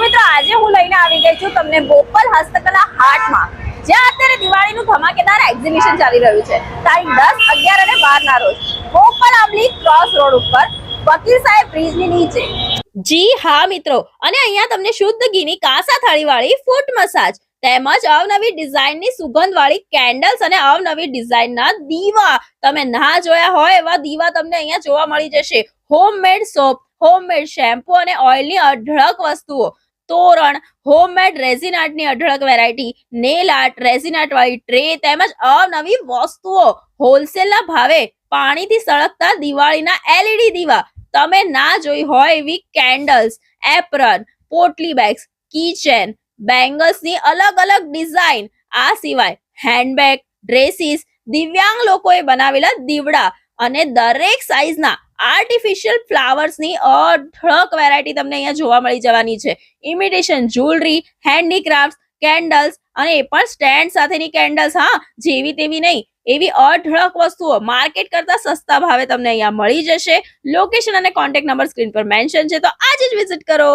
મિત્રો આજે હું લઈને આવી ગઈ છું તમને બોપલ હસ્તકલા હાટમાં, જ્યાં અત્યારે દિવાળીનું ધમાકેદાર એક્ઝિબિશન ચાલી રહ્યું છે. તારીખ 10, 11 અને 12 ના રોજ બોપલ આંબલી ક્રોસ રોડ ઉપર વકીલ સાહેબ બ્રિજની નીચે. જી હા મિત્રો, અને અહીંયા તમને શુદ્ધ ઘીની કાંસા થાળીવાળી ફૂટ મસાજ તેમજ અવનવી ડિઝાઇનની સુગંધવાળી કેન્ડલ્સ અને અવનવી ડિઝાઇનના દીવા, તમે ના જોયા હોય એવા દીવા તમને અહીંયા જોવા મળી જશે. હોમમેડ સોપ, હોમમેડ શેમ્પુ અને ઓઇલની અઢળક વસ્તુઓ, તોરણ, હોમમેડ રેઝિન આર્ટની અઢળક variety, nail art, resin art વાળી ટ્રે તેમજ અવનવી વસ્તુઓ હોલસેલના ભાવે, પાણીથી સળગતા દિવાળીના LED દીવા, તમે ના જોઈ હોય એવી કેન્ડલ્સ, એપ્રન, પોટલી બેગ્સ, કીચેન, બેંગલ્સની અલગ અલગ ડિઝાઇન, આ સિવાય હેન્ડબેગ, ડ્રેસીસ, દિવ્યાંગ લોકોએ બનાવેલા દીવડા અને દરેક સાઇઝના આર્ટિફિશિયલ ફ્લાવર્સની અઢળક વેરાયટી તમને અહીંયા જોવા મળી જવાની છે. ઇમિટેશન જ્વેલરી, હેન્ડીક્રાફ્ટ, કેન્ડલ્સ અને એ પણ સ્ટેન્ડ સાથેની કેન્ડલ્સ, હા, જેવી તેવી નહીં, એવી અઢળક વસ્તુઓ માર્કેટ કરતા સસ્તા ભાવે તમને અહીંયા મળી જશે. લોકેશન અને કોન્ટેક્ટ નંબર સ્ક્રીન પર મેન્શન છે, તો આજે જ વિઝિટ કરો.